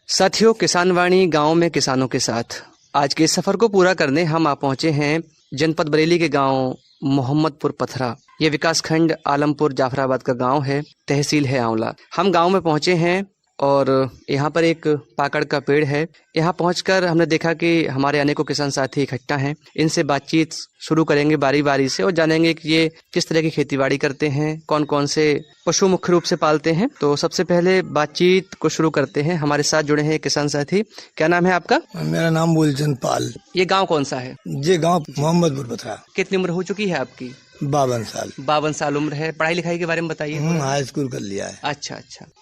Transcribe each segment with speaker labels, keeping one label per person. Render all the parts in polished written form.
Speaker 1: साथियों, किसान वाणी गाँव में किसानों के साथ आज के इस सफर को पूरा करने हम आ पहुंचे हैं जनपद बरेली के गांव मोहम्मदपुर पथरा। ये विकासखंड आलमपुर जाफराबाद का गांव है, तहसील है आंवला। हम गांव में पहुंचे हैं और यहाँ पर एक पाकड़ का पेड़ है। यहाँ पहुंचकर हमने देखा कि हमारे अनेकों किसान साथी इकट्ठा हैं। इनसे बातचीत शुरू करेंगे बारी बारी से और जानेंगे कि ये किस तरह की खेतीबाड़ी करते हैं, कौन कौन से पशु मुख्य रूप से पालते हैं। तो सबसे पहले बातचीत को शुरू करते हैं। हमारे साथ जुड़े हैं किसान साथी। क्या नाम है आपका?
Speaker 2: मेरा नाम मूलचंद पाल।
Speaker 1: ये गाँव कौन सा है?
Speaker 2: ये गाँव मोहम्मदपुर पथरा।
Speaker 1: कितनी उम्र हो चुकी है आपकी?
Speaker 2: 52 साल।
Speaker 1: 52 साल उम्र है। पढ़ाई लिखाई के बारे में बताइए।
Speaker 2: हाई स्कूल कर लिया है।
Speaker 1: अच्छा,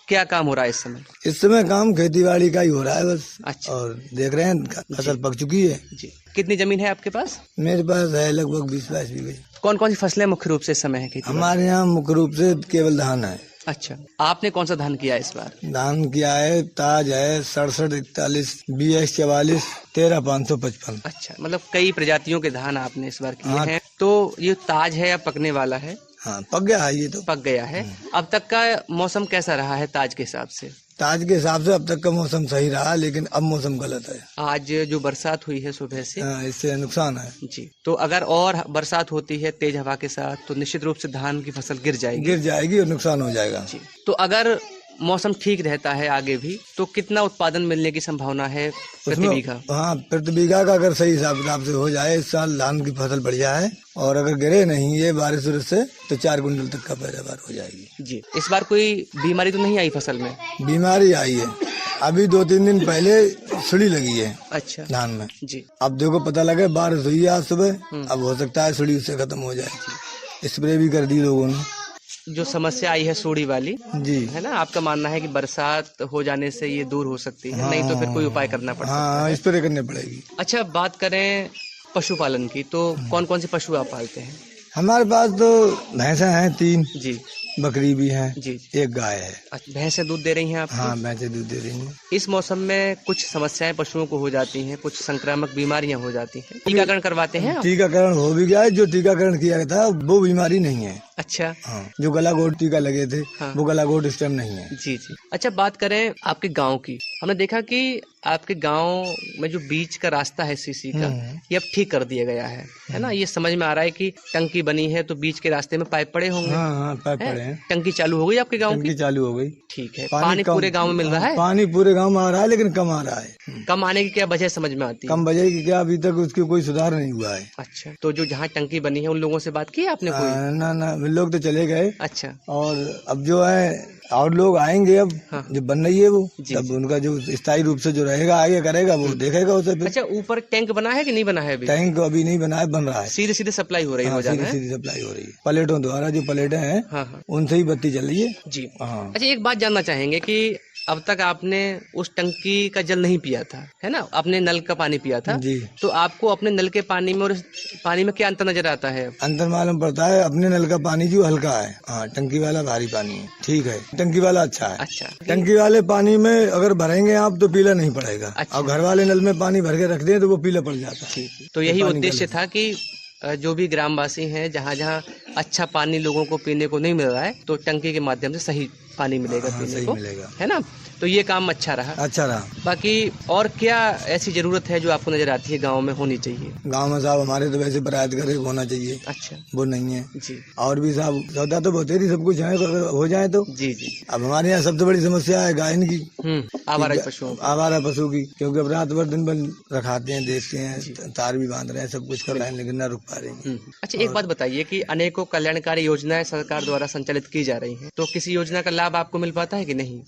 Speaker 1: क्या काम हो रहा है इस समय?
Speaker 2: इस समय काम खेती बाड़ी का ही हो रहा है बस।
Speaker 1: अच्छा।
Speaker 2: और देख रहे हैं फसल पक चुकी है
Speaker 1: जी। कितनी जमीन है आपके पास?
Speaker 2: मेरे पास है लगभग 20-22 बीघे।
Speaker 1: कौन कौन सी फसलें मुख्य रूप से इस समय है खेती?
Speaker 2: हमारे यहाँ मुख्य रूप से केवल धान है।
Speaker 1: अच्छा, आपने कौन सा धान किया इस बार?
Speaker 2: धान किया है, ताज है 67 41 BS 44 13 555।
Speaker 1: अच्छा, मतलब कई प्रजातियों के धान आपने इस बार किए हैं। तो ये ताज है या पकने वाला है?
Speaker 2: हाँ, पक गया है, ये तो
Speaker 1: पक गया है। अब तक का मौसम कैसा रहा है ताज के हिसाब से?
Speaker 2: ताज के हिसाब से अब तक का मौसम सही रहा, लेकिन अब मौसम गलत है।
Speaker 1: आज जो बरसात हुई है सुबह से,
Speaker 2: इससे नुकसान है
Speaker 1: जी। तो अगर और बरसात होती है तेज हवा के साथ तो निश्चित रूप से धान की फसल गिर जाएगी
Speaker 2: और नुकसान हो जाएगा जी।
Speaker 1: तो अगर मौसम ठीक रहता है आगे भी तो कितना उत्पादन मिलने की संभावना है प्रति बीघा?
Speaker 2: हाँ, प्रति बीघा का अगर सही हिसाब किताब से हो जाए, इस साल धान की फसल बढ़िया है। और अगर गिरे नहीं ये बारिश से तो 4 कुंटल तक का पैदावार हो जाएगी
Speaker 1: जी। इस बार कोई बीमारी तो नहीं आई फसल में?
Speaker 2: बीमारी आई है, अभी 2-3 दिन पहले सुड़ी लगी है।
Speaker 1: अच्छा, धान में जी।
Speaker 2: अब देखो पता लगे बारिश हुई है आज सुबह, अब हो सकता है सुड़ी उससे खत्म हो जाए। स्प्रे भी कर दी लोगों ने।
Speaker 1: जो समस्या आई है सूड़ी वाली
Speaker 2: जी, है
Speaker 1: ना, आपका मानना है कि बरसात हो जाने से ये दूर हो सकती है? नहीं तो फिर कोई उपाय करना पड़ सकता है।
Speaker 2: स्प्रे करनी पड़ेगी।
Speaker 1: अच्छा, बात करें पशुपालन की तो कौन कौन से पशु आप पालते हैं?
Speaker 2: हमारे पास तो भैंसा हैं 3
Speaker 1: जी,
Speaker 2: बकरी भी है
Speaker 1: जी,
Speaker 2: 1 गाय है।
Speaker 1: अच्छा, भैंसें दूध दे रही हैं आपको?
Speaker 2: हाँ, भैंसें दूध दे रही हैं।
Speaker 1: इस मौसम में कुछ समस्याएं पशुओं को हो जाती हैं, कुछ संक्रामक बीमारियां हो जाती हैं। टीकाकरण करवाते हैं आप?
Speaker 2: टीकाकरण हो भी गया है, जो टीकाकरण किया गया था वो बीमारी नहीं है।
Speaker 1: अच्छा,
Speaker 2: हाँ, जो गलाघोट टीका लगे थे वो गलाघोट इस टाइम नहीं है।
Speaker 1: जी जी। अच्छा, बात करें आपके गांव की। हमने देखा कि आपके गांव में जो बीच का रास्ता है सीसी का, ये अब ठीक कर दिया गया है ना? ये समझ में आ रहा है कि टंकी बनी है तो बीच के रास्ते में पाइप पड़े होंगे।
Speaker 2: हाँ, पाइप पड़े हैं।
Speaker 1: टंकी चालू हो गई आपके गांव की?
Speaker 2: चालू हो गई।
Speaker 1: ठीक है। पानी पूरे गांव में मिल रहा है?
Speaker 2: पानी पूरे गांव में आ रहा है, लेकिन कम आ रहा है।
Speaker 1: कम आने की क्या वजह समझ में आती है?
Speaker 2: कम वजह की क्या, अभी तक उसकी कोई सुधार नहीं हुआ है।
Speaker 1: अच्छा, तो जो जहाँ टंकी बनी है उन लोगों से बात की है आपने कोई?
Speaker 2: ना, लोग तो चले गए।
Speaker 1: अच्छा,
Speaker 2: और अब जो है और लोग आएंगे अब। हाँ। जो बन रही है वो तब उनका जो स्थायी रूप से जो रहेगा आगे करेगा वो देखेगा उसे फिर।
Speaker 1: अच्छा, ऊपर टैंक बना है कि नहीं बना है अभी?
Speaker 2: टैंक अभी नहीं बना है, बन रहा है।
Speaker 1: सीधे सीधे सप्लाई हो रही है?
Speaker 2: सीधे सप्लाई हो रही है प्लेटों द्वारा। जो प्लेटें हैं उनसे ही बत्ती चल रही है
Speaker 1: जी। अच्छा, एक बात जानना चाहेंगे कि अब तक आपने उस टंकी का जल नहीं पिया था, है ना? अपने नल का पानी पिया था जी। तो आपको अपने नल के पानी में और पानी में क्या अंतर नजर आता है?
Speaker 2: अंतर मालूम पड़ता है, अपने नल का पानी जो हल्का है। हाँ, टंकी वाला भारी पानी है। ठीक है, टंकी वाला अच्छा है। अच्छा, टंकी वाले पानी में अगर भरेंगे आप तो पीला नहीं पड़ेगा। अच्छा। और घर वाले नल में पानी भर के रख दें तो वो पीला पड़ जाता है।
Speaker 1: तो यही उद्देश्य था कि जो भी ग्रामवासी हैं, जहाँ जहाँ अच्छा पानी लोगों को पीने को नहीं मिल रहा है तो टंकी के माध्यम से सही पानी मिलेगा पीने को, है ना? तो ये काम अच्छा रहा। बाकी और क्या ऐसी जरूरत है जो आपको नजर आती है गांव में होनी चाहिए? गांव में साहब हमारे तो वैसे बरात घर होना चाहिए। अच्छा, वो नहीं है जी। और भी साहब सौदा तो बतेरी सब कुछ है, अगर हो जाए तो जी जी। अब हमारे यहाँ सबसे बड़ी समस्या है गायन की, आवारा पशु की। क्योंकि अब रात भर दिन भर रखाते हैं, देखते हैं, तार भी बांध रहे हैं, सब कुछ कर रहे हैं, लेकिन न रुक पा रहे हैं। अच्छा, एक बात बताइए कि अनेकों कल्याणकारी योजनाएं सरकार द्वारा संचालित की जा रही है, तो किसी योजना का लाभ आपको मिल पाता है कि नहीं?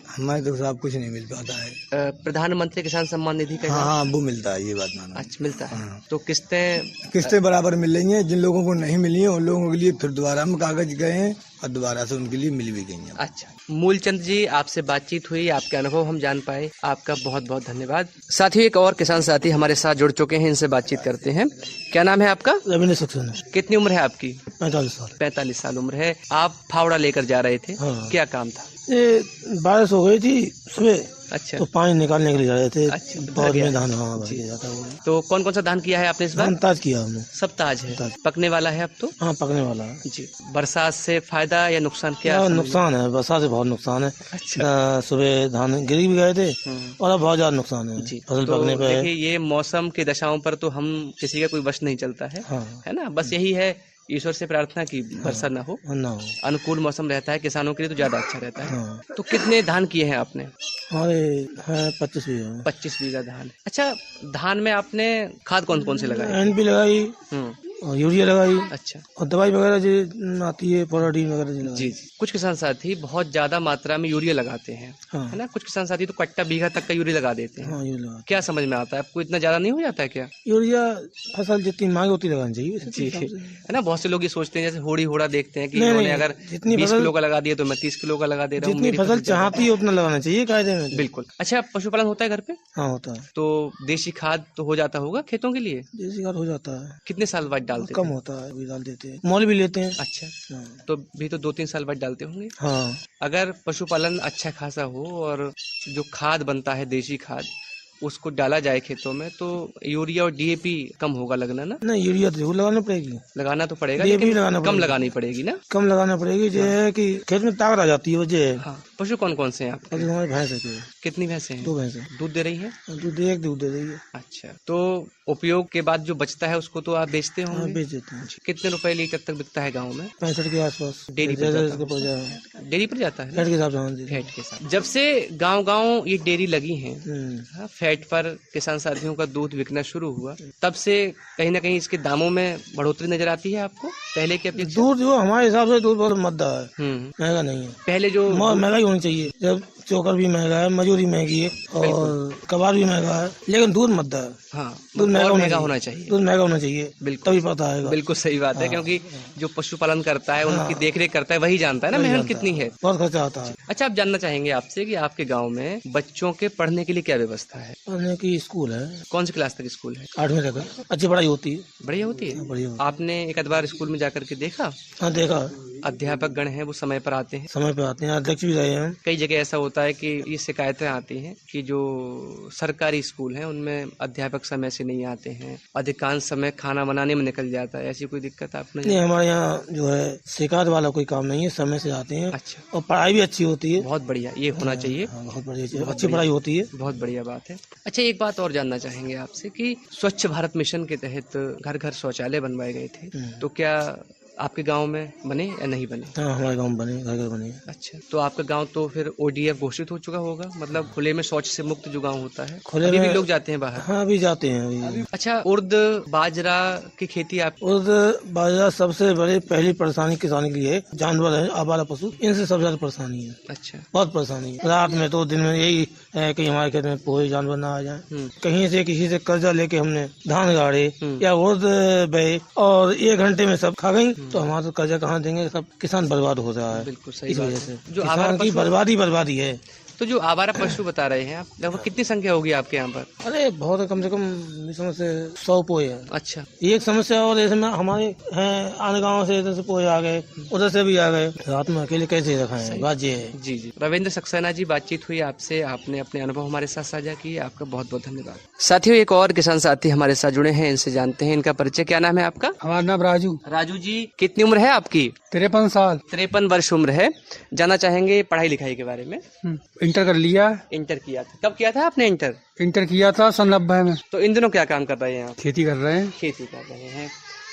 Speaker 2: हमारे तो साहब कुछ नहीं मिल पाता है।
Speaker 1: प्रधानमंत्री किसान सम्मान निधि का?
Speaker 2: हाँ, वो मिलता है, ये बात मानो।
Speaker 1: अच्छा, मिलता है। तो किस्तें
Speaker 2: बराबर मिल रही हैं। जिन लोगों को नहीं मिली है उन लोगों के लिए फिर दोबारा हम कागज गए हैं और दोबारा से उनके लिए मिल भी गई हैं।
Speaker 1: अच्छा, मूलचंद जी, आपसे बातचीत हुई, आपके अनुभव हम जान पाए, आपका बहुत बहुत धन्यवाद। साथियों, एक और किसान साथी हमारे साथ जुड़ चुके हैं, इनसे बातचीत करते हैं। क्या नाम है आपका?
Speaker 2: रविंद्र सक्सेना।
Speaker 1: कितनी उम्र है आपकी?
Speaker 2: 45 साल।
Speaker 1: 45 साल उम्र है। आप फावड़ा लेकर जा रहे थे? हाँ। क्या काम था?
Speaker 2: ये बारिश हो गई थी सुबह,
Speaker 1: अच्छा,
Speaker 2: तो पानी निकालने के लिए जा रहे थे।
Speaker 1: अच्छा,
Speaker 2: पौध में धान भर के जाता है।
Speaker 1: तो कौन कौन सा धान किया है आपने इस बार?
Speaker 2: धान ताज किया हमने।
Speaker 1: सब ताज है, पकने वाला है अब तो?
Speaker 2: हाँ, पकने वाला है
Speaker 1: जी। बरसात से फायदा या नुकसान क्या?
Speaker 2: नुकसान है, बरसात से बहुत नुकसान है।
Speaker 1: अच्छा।
Speaker 2: सुबह धान गिर भी गए थे और अब बहुत ज्यादा नुकसान है
Speaker 1: जी।
Speaker 2: फसल
Speaker 1: तो
Speaker 2: पकने पे।
Speaker 1: देखिए, ये मौसम की दशाओं पर तो हम किसी का कोई वश नहीं चलता है, है ना। बस यही है ईश्वर से प्रार्थना की वर्षा ना हो, अनुकूल मौसम रहता है किसानों के लिए तो ज्यादा अच्छा रहता है। तो कितने धान किए हैं आपने?
Speaker 2: हमारे 25 बीघा।
Speaker 1: 25 बीघा धान। अच्छा, धान में आपने खाद कौन कौन से लगाई?
Speaker 2: NP लगाई और यूरिया लगाई।
Speaker 1: अच्छा।
Speaker 2: और दवाई वगैरह जो आती है पोराडीन वगैरह जी।
Speaker 1: जी। कुछ किसान साथी बहुत ज्यादा मात्रा में यूरिया लगाते हैं, है ना। कुछ किसान साथी तो कट्टा बीघा तक का यूरिया लगा देते हैं। क्या समझ में आता है आपको, इतना ज्यादा नहीं हो जाता है क्या?
Speaker 2: यूरिया फसल जितनी मांग होती लगानी चाहिए।
Speaker 1: जी, है ना। बहुत से लोग ये सोचते हैं, जैसे होड़ी होड़ा देखते हैं कि इन्होंने अगर 20 किलो का लगा दिया तो मैं 30 किलो का लगा दे रहा हूँ।
Speaker 2: जितनी फसल चाहती है उतना लगाना चाहिए कायदे में।
Speaker 1: बिल्कुल। अच्छा, पशुपालन होता है घर पे?
Speaker 2: हाँ, होता है।
Speaker 1: तो देशी खाद तो हो जाता होगा खेतों के लिए?
Speaker 2: देशी खाद हो जाता है।
Speaker 1: कितने साल बाद डालते?
Speaker 2: कम होता है, अभी डाल देते हैं, मोल भी लेते हैं।
Speaker 1: अच्छा। तो भी तो 2-3 साल बाद डालते होंगे।
Speaker 2: हाँ।
Speaker 1: अगर पशुपालन अच्छा खासा हो और जो खाद बनता है देशी खाद उसको डाला जाए खेतों में, तो यूरिया और DAP कम होगा लगना ना?
Speaker 2: नहीं, यूरिया तो लगाना पड़ेगी।
Speaker 1: लगाना तो पड़ेगा,
Speaker 2: DAP लगाना
Speaker 1: कम लगानी पड़ेगी ना?
Speaker 2: कम लगाना पड़ेगी। जो है कि खेत में ताकत आ जाती है वजह।
Speaker 1: हाँ। पशु कौन कौन से हैं आपके?
Speaker 2: हमारे भैंस है।
Speaker 1: कितनी भैंसे हैं?
Speaker 2: 2 भैंसे।
Speaker 1: दूध दे रही है?
Speaker 2: दूध दे रही है।
Speaker 1: अच्छा। तो उपयोग के बाद जो बचता है उसको तो आप बेचते होंगे?
Speaker 2: हाँ, बेच देते हैं।
Speaker 1: कितने रुपए लीटर तक बिकता है गाँव में?
Speaker 2: 65 के आसपास।
Speaker 1: डेयरी पर जाता है? फैट के साथ। जब से गाँव ये डेयरी लगी है, फैट पर किसान साथियों का दूध बिकना शुरू हुआ, तब से कहीं ना कहीं इसके दामों में बढ़ोतरी नजर आती है आपको पहले की अपेक्षा? दूध
Speaker 2: जो हमारे हिसाब से दूध बहुत महंगा है, महंगा नहीं है।
Speaker 1: पहले जो
Speaker 2: महंगा ही होनी चाहिए। जब चोकर भी महंगा है, मजूरी महंगी है और कबाड़ भी महंगा है, लेकिन दूध महंगा है।
Speaker 1: हाँ, दूध महंगा होना चाहिए।
Speaker 2: दूध महंगा होना चाहिए, बिल्कुल तभी पता है।
Speaker 1: बिल्कुल सही बात है, क्योंकि जो पशुपालन करता है उनकी देखरेख करता है वही जानता है ना मेहनत कितनी है,
Speaker 2: बहुत खर्चा आता है।
Speaker 1: अच्छा, आप जानना चाहेंगे आपसे कि आपके गाँव में बच्चों के पढ़ने के लिए क्या व्यवस्था है?
Speaker 2: पढ़ने की स्कूल है।
Speaker 1: कौन सी क्लास तक स्कूल है?
Speaker 2: 8वीं तक। अच्छी पढ़ाई होती है।
Speaker 1: बढ़िया होती है। आपने एक आध बार स्कूल में जाकर के देखा?
Speaker 2: हाँ, देखा।
Speaker 1: अध्यापक गण हैं वो समय पर आते हैं?
Speaker 2: समय पर आते हैं, अध्यक्ष भी रहे हैं।
Speaker 1: कई जगह ऐसा होता है कि ये शिकायतें आती हैं कि जो सरकारी स्कूल हैं उनमें अध्यापक समय से नहीं आते हैं, अधिकांश समय खाना बनाने में निकल जाता है। ऐसी कोई दिक्कत आपने?
Speaker 2: नहीं, हमारे यहाँ जो है शिकायत वाला कोई काम नहीं है, समय से आते हैं।
Speaker 1: अच्छा। और
Speaker 2: पढ़ाई भी अच्छी होती है।
Speaker 1: बहुत बढ़िया, ये होना चाहिए।
Speaker 2: बहुत बढ़िया, अच्छी पढ़ाई होती है।
Speaker 1: बहुत बढ़िया बात है। अच्छा, एक बात और जानना चाहेंगे आपसे कि स्वच्छ भारत मिशन के तहत घर घर शौचालय बनवाए गए थे, तो क्या आपके गांव में बने या नहीं बने?
Speaker 2: हाँ, हमारे गांव में बने, घर घर बने।
Speaker 1: अच्छा, तो आपका गांव तो फिर ODF घोषित हो चुका होगा, मतलब खुले में शौच से मुक्त जो गांव होता है?
Speaker 2: खुले
Speaker 1: अभी भी लोग जाते हैं बाहर?
Speaker 2: हाँ, अभी जाते हैं अभी।
Speaker 1: अच्छा, उर्द बाजरा की खेती आप?
Speaker 2: उर्द बाजरा सबसे बड़ी पहली परेशानी किसान के लिए जानवर है, आवारा पशु, इनसे सबसे ज्यादा परेशानी है।
Speaker 1: अच्छा।
Speaker 2: बहुत परेशानी है। रात में तो दिन में यही है कि हमारे खेत में कोई जानवर ना आ जाए। कहीं से किसी से कर्जा लेके हमने धान गाड़े या उर्द बे और 1 घंटे में सब खा गई, तो हमारा तो कर्जा कहाँ देंगे? सब किसान बर्बाद हो रहा है।
Speaker 1: बिल्कुल सही
Speaker 2: इस
Speaker 1: बात
Speaker 2: वजह
Speaker 1: है।
Speaker 2: से
Speaker 1: जो
Speaker 2: किसान की बर्बादी है।
Speaker 1: तो जो आवारा पशु बता रहे हैं आप, लगभग कितनी संख्या होगी आपके यहाँ पर?
Speaker 2: अरे बहुत, कम से कम समझ से 100 पोए है।
Speaker 1: अच्छा।
Speaker 2: एक समस्या और इसमें हमारे हैं, आने गाँव से इधर से पोए आ गए, उधर से भी आ गए, रात में अकेले कैसे रखें? बात ये है।
Speaker 1: जी जी। रविंद्र सक्सेना जी, बातचीत हुई आपसे, आपने अपने अनुभव हमारे साथ साझा किए, आपका बहुत बहुत धन्यवाद। साथियों, एक और किसान साथी हमारे साथ जुड़े हैं, इनसे जानते हैं इनका परिचय। क्या नाम है आपका?
Speaker 2: हमारा नाम राजू।
Speaker 1: राजू जी, कितनी उम्र है आपकी?
Speaker 2: 53 साल।
Speaker 1: 53 वर्ष उम्र है। जानना चाहेंगे पढ़ाई लिखाई के बारे में?
Speaker 2: इंटर कर लिया।
Speaker 1: इंटर किया था? कब किया था आपने इंटर?
Speaker 2: इंटर किया था सन 90 में।
Speaker 1: तो इन दिनों क्या काम कर रहे हैं आप?
Speaker 2: खेती कर रहे हैं।
Speaker 1: खेती कर रहे हैं।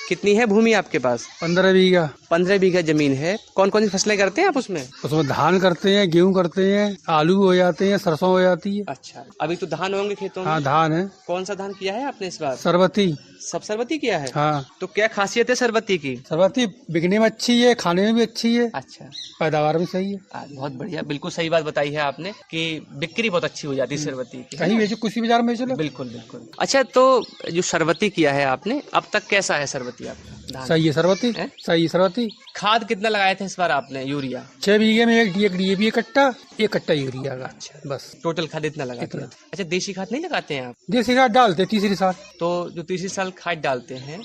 Speaker 1: कितनी है भूमि आपके पास?
Speaker 2: 15 बीघा।
Speaker 1: 15 बीघा जमीन है। कौन कौन सी फसलें करते हैं आप उसमें?
Speaker 2: उसमें धान करते हैं, गेहूं करते हैं, आलू हो जाते हैं, सरसों हो जाती है।
Speaker 1: अच्छा, अभी तो धान होंगे खेतों में?
Speaker 2: हाँ, धान है।
Speaker 1: कौन सा धान किया है आपने इस बार?
Speaker 2: सरबती।
Speaker 1: सब सरबती किया है?
Speaker 2: हाँ।
Speaker 1: तो क्या खासियत है सरबती की?
Speaker 2: सरबती बिकने में अच्छी है, खाने में भी अच्छी है।
Speaker 1: अच्छा,
Speaker 2: पैदावार भी सही है।
Speaker 1: बहुत बढ़िया, बिल्कुल सही बात बताई है आपने कि बिक्री बहुत अच्छी हो जाती है सरबती की।
Speaker 2: कहीं बेचो, किसी बाजार में बेचो।
Speaker 1: बिल्कुल बिल्कुल। अच्छा, तो जो सरबती किया है आपने, अब तक कैसा है सरबती आपका?
Speaker 2: सही है सरबती, सही है सरबती।
Speaker 1: खाद कितना लगाए थे इस बार आपने? यूरिया
Speaker 2: 6 बीघे में एक DAP कट्टा, 1 कट्टा यूरिया का।
Speaker 1: अच्छा,
Speaker 2: बस
Speaker 1: टोटल खाद इतना लगाते हैं? अच्छा, देशी खाद नहीं लगाते हैं आप?
Speaker 2: देसी खाद डालते तीसरी साल।
Speaker 1: तो जो तीसरी साल खाद डालते हैं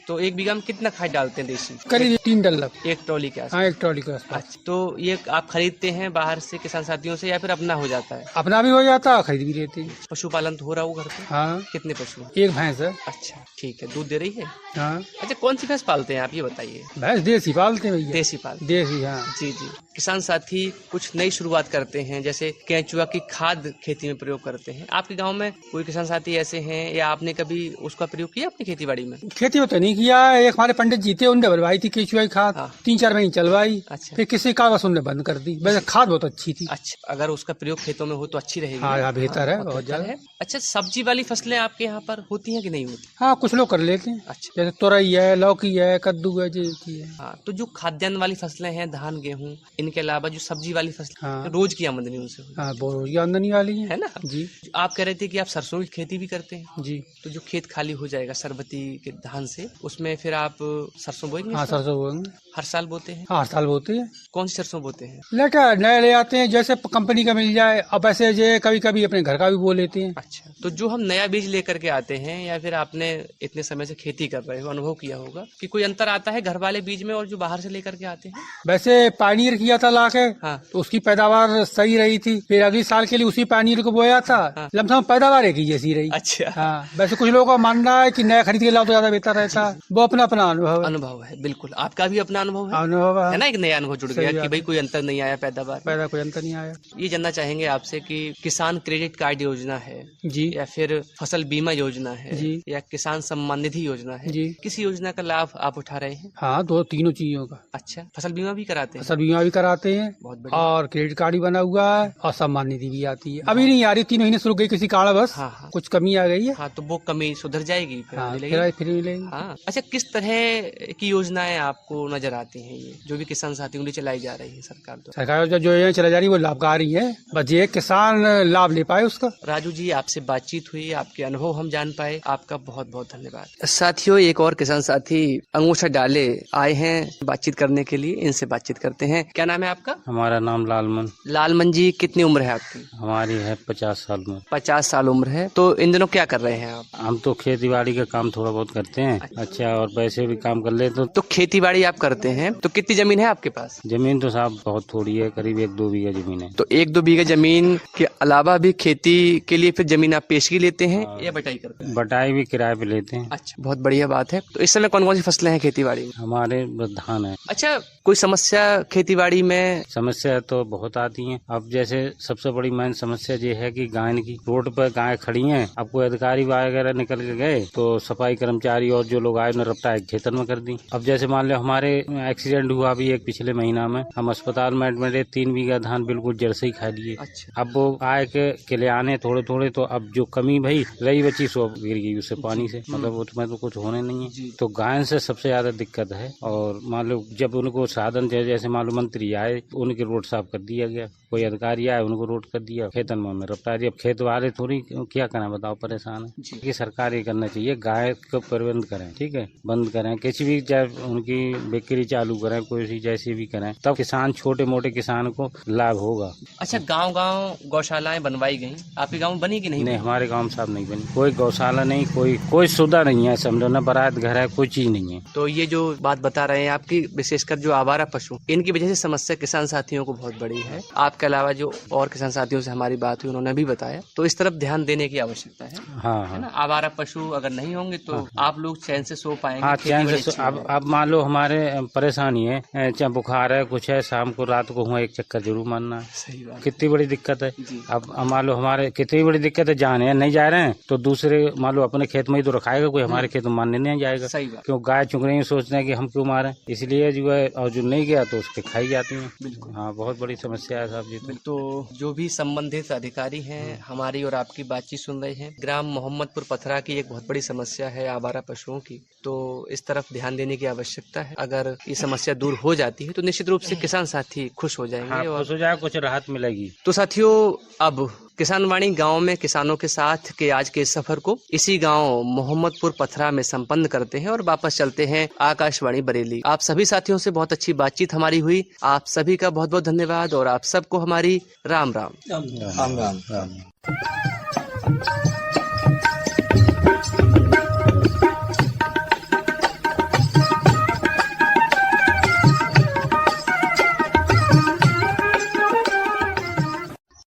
Speaker 1: तो 1 बीघा में कितना खाद डालते हैं देसी?
Speaker 3: करीब 3 डल्ला,
Speaker 1: 1 ट्रॉली के आसपास।
Speaker 3: हाँ 1 ट्रॉली के आसपास।
Speaker 1: अच्छा, तो ये आप खरीदते हैं बाहर से किसान साथियों से या फिर अपना हो जाता है?
Speaker 3: अपना भी हो जाता है, खरीद भी लेते हैं।
Speaker 1: पशुपालन तो हो रहा हो घर पे?
Speaker 3: हाँ।
Speaker 1: कितने पशु?
Speaker 3: 1 भैंस है।
Speaker 1: अच्छा ठीक है, दूध दे रही है?
Speaker 3: हाँ।
Speaker 1: अच्छा, कौन सी भैंस पालते हैं आप, ये बताइए?
Speaker 3: भैंस देसी पालते हैं भैया।
Speaker 1: देसी पालते?
Speaker 3: देसी, हाँ
Speaker 1: जी जी। किसान साथी कुछ नई शुरुआत करते हैं, जैसे केंचुआ की खाद खेती में प्रयोग करते हैं। आपके गांव में कोई किसान साथी ऐसे हैं या आपने कभी उसका प्रयोग किया अपनी खेती बाड़ी में?
Speaker 3: खेती में तो नहीं किया, एक हमारे पंडित जी थे, उनने बनवाई थी केंचुआ की खाद।
Speaker 1: हाँ।
Speaker 3: 3-4 महीने चलवाई।
Speaker 1: अच्छा।
Speaker 3: फिर किसी कारणवश उनने बंद कर दी। वैसे खाद बहुत अच्छी थी।
Speaker 1: अच्छा, अगर उसका प्रयोग खेतों में हो तो अच्छी रहेगी।
Speaker 3: हाँ बेहतर है, बहुत ज्यादा
Speaker 1: है। अच्छा, सब्जी वाली फसलें आपके यहाँ पर होती हैं कि नहीं होती?
Speaker 3: हाँ कुछ लोग कर लेते हैं।
Speaker 1: अच्छा।
Speaker 3: जैसे तोरई है, लौकी है, कद्दू है, जी है।
Speaker 1: हाँ, तो जो खाद्यान्न वाली फसलें हैं, धान गेहूँ, इनके अलावा जो सब्जी वाली फसलें,
Speaker 3: हाँ।
Speaker 1: रोज की आमदनी उनसे होती
Speaker 3: हाँ बहुत रोज आमदनी वाली है
Speaker 1: ना?
Speaker 3: जी।
Speaker 1: आप कह रहे थे कि आप सरसों की खेती भी करते हैं?
Speaker 3: जी।
Speaker 1: तो जो खेत खाली हो जाएगा सरबती के धान से, उसमें फिर आप सरसों बोएंगे?
Speaker 3: हाँ सरसों बोएंगे।
Speaker 1: हर साल बोते हैं?
Speaker 3: हाँ हर साल बोते हैं।
Speaker 1: कौन सी सरसों बोते हैं?
Speaker 3: लेकर नए ले आते हैं, जैसे कंपनी का मिल जाए। अब ऐसे जो कभी कभी अपने घर का भी बो लेते हैं।
Speaker 1: अच्छा, तो जो हम नया बीज लेकर के आते हैं या फिर आपने इतने समय से खेती कर रहे हो, अनुभव किया होगा कि कोई अंतर आता है घर वाले बीज में और जो बाहर से लेकर के आते हैं?
Speaker 3: वैसे पानीर किया था लाके,
Speaker 1: हाँ।
Speaker 3: तो उसकी पैदावार सही रही थी। फिर अगले साल के लिए उसी पानीर को बोया था।
Speaker 1: हाँ।
Speaker 3: लमसम पैदावार एक ही जैसी रही।
Speaker 1: अच्छा।
Speaker 3: हाँ, वैसे कुछ लोगों का मानना है कि नया खरीद के लाओ तो ज्यादा बेहतर रहता है। वो अपना अपना
Speaker 1: अनुभव है। बिल्कुल, आपका भी अपना अनुभव है
Speaker 3: है
Speaker 1: ना? एक नया अनुभव जुड़ गया कि भाई कोई अंतर नहीं आया पैदावार,
Speaker 3: कोई अंतर नहीं आया।
Speaker 1: ये जानना चाहेंगे आपसे कि किसान क्रेडिट कार्ड योजना है
Speaker 3: जी,
Speaker 1: या फिर फसल बीमा योजना है
Speaker 3: जी,
Speaker 1: या किसान सम्मान निधि योजना है
Speaker 3: जी,
Speaker 1: किसी योजना का लाभ आप उठा रहे हैं?
Speaker 3: हाँ 2-3 चीजों का।
Speaker 1: अच्छा, फसल बीमा भी कराते हैं?
Speaker 3: फसल बीमा भी कराते हैं,
Speaker 1: बहुत बढ़िया।
Speaker 3: और क्रेडिट कार्ड भी बना हुआ है, और सम्मान निधि भी आती है। अभी नहीं आ रही, 3 महीने शुरू गई किसी कारण बस।
Speaker 1: हाँ।
Speaker 3: कुछ कमी आ गई है।
Speaker 1: हाँ, तो वो कमी सुधर जाएगी फिर
Speaker 3: हाँ,
Speaker 1: मिलेगी?
Speaker 3: फिर मिलेगी।
Speaker 1: हाँ। अच्छा, किस तरह की योजनाएं आपको नजर आती हैं ये जो भी किसान साथियों के लिए चलाई जा रही है सरकार द्वारा?
Speaker 3: सरकार जो ये चला जा रही है वो लाभकारी है, बस ये किसान लाभ ले पाए उसका।
Speaker 1: राजू जी, आपसे बातचीत हुई, आपके अनुभव हम जान पाए, आपका बहुत बहुत धन्यवाद। साथियों, एक और किसान साथी अंगूठा डाले आए हैं बातचीत करने के लिए, इनसे बातचीत करते हैं। क्या नाम है आपका?
Speaker 4: हमारा नाम लालमन।
Speaker 1: लालमन जी, कितनी उम्र है आपकी?
Speaker 4: हमारी है 50 साल में।
Speaker 1: 50 साल उम्र है। तो इन दिनों क्या कर रहे हैं आप?
Speaker 4: हम तो खेती बाड़ी का काम थोड़ा बहुत करते हैं। अच्छा, और पैसे भी काम कर ले
Speaker 1: तो खेती बाड़ी आप करते हैं, तो कितनी जमीन है आपके पास?
Speaker 4: जमीन तो साहब बहुत थोड़ी है, करीब 1-2 बीघा जमीन है।
Speaker 1: तो 1-2 बीघा जमीन के अलावा भी खेती के लिए फिर जमीन आप पेशगी लेते हैं या बटाई करते हैं?
Speaker 4: बटाई भी किराए पे लेते हैं।
Speaker 1: अच्छा, बहुत बढ़िया बात है। तो इस समय कौन कौन सी फसलें हैं खेती बाड़ी में?
Speaker 4: हमारे बस धान है।
Speaker 1: अच्छा, कोई समस्या खेती बाड़ी में?
Speaker 4: समस्या तो बहुत आती है। अब जैसे सबसे बड़ी मेन समस्या ये है कि गाय की, रोड पर गाय खड़ी है, अब कोई अधिकारी वगैरह निकल के गए तो सफाई कर्मचारी और जो लोग आए उन्हें रफ्तार खेतन में कर दी। अब जैसे मान लो हमारे एक्सीडेंट हुआ भी एक पिछले महीना में, हम अस्पताल में एडमिट, 3 बीघा धान बिल्कुल जड़ से ही खा लिए।
Speaker 1: अच्छा।
Speaker 4: अब वो आए के ले आने थोड़े थोड़े, तो अब जो कमी भाई रही बची सो गिर गई उससे पानी से, मतलब उसमें तो कुछ होने नहीं है। तो गाय से सबसे ज्यादा दिक्कत है। और मान लो जब उनको साधन जैसे मान लो मंत्री आए, उनके रोड साफ कर दिया गया, कोई अधिकारी आए उनको रोड कर दिया, खेतन में रफ्तारी। अब खेत वाले थोड़ी क्या करें बताओ, परेशान है कि सरकार ये करना चाहिए, गाय को प्रबंध करें, ठीक है, बंद करें, किसी भी उनकी बिक्री चालू करें, कोई सी जैसी भी करें, तब किसान, छोटे मोटे किसान को लाभ होगा।
Speaker 1: अच्छा, गांव-गांव गौशालाएं बनवाई गई, आपके गांव में बनी कि नहीं?
Speaker 4: नहीं, हमारे गांव में साहब नहीं बनी, कोई गौशाला नहीं, कोई सुविधा नहीं है, समझो ना, बारात घर है, कोई चीज नहीं है।
Speaker 1: तो ये जो बात बता रहे हैं आपकी, विशेषकर जो आवारा पशु, इनकी वजह से समस्या किसान साथियों को बहुत बड़ी है। आपके अलावा जो और किसान साथियों से हमारी बात हुई, उन्होंने भी बताया, तो इस तरफ ध्यान देने की आवश्यकता है।
Speaker 4: हाँ,
Speaker 1: है ना? आवारा पशु अगर नहीं होंगे तो आप लोग चैन से सो पाएंगे।
Speaker 4: हाँ, चैन से। अब मान लो हमारे परेशानी है, चाहे बुखार है, कुछ है, शाम को रात को हुआ एक चक्कर जरूर मारना है।
Speaker 1: सही बात,
Speaker 4: कितनी बड़ी दिक्कत है। अब मान लो हमारे कितनी बड़ी दिक्कत है, जाने नहीं जा रहे हैं तो दूसरे मान लो अपने खेत में ही तो रखाएगा, कोई हमारे खेत में मारने नहीं जाएगा।
Speaker 1: सही बात।
Speaker 4: क्यों गाय चुग रही है, सोच रहे हैं कि हम क्यों मारे, इसलिए जो है, और जो नहीं गया तो उसके खाई जाती है।
Speaker 1: बिल्कुल।
Speaker 4: हाँ, बहुत बड़ी समस्या है साहब जी।
Speaker 1: तो जो भी संबंधित अधिकारी हैं हमारी और आपकी बातचीत सुन रहे हैं, ग्राम मोहम्मदपुर पथरा की एक बहुत बड़ी समस्या है आवारा पशुओं की, तो इस तरफ ध्यान देने की आवश्यकता है। अगर ये समस्या दूर हो जाती है तो निश्चित रूप से किसान साथी खुश हो जाएंगे।
Speaker 4: हाँ, खुश हो जाए, कुछ राहत मिलेगी।
Speaker 1: तो साथियों, अब किसान वाणी गाँव में किसानों के साथ के आज के सफर को इसी गांव मोहम्मदपुर पथरा में संपन्न करते हैं और वापस चलते हैं आकाशवाणी बरेली। आप सभी साथियों से बहुत अच्छी बातचीत हमारी हुई, आप सभी का बहुत बहुत धन्यवाद और आप सबको हमारी राम राम।
Speaker 2: राम राम।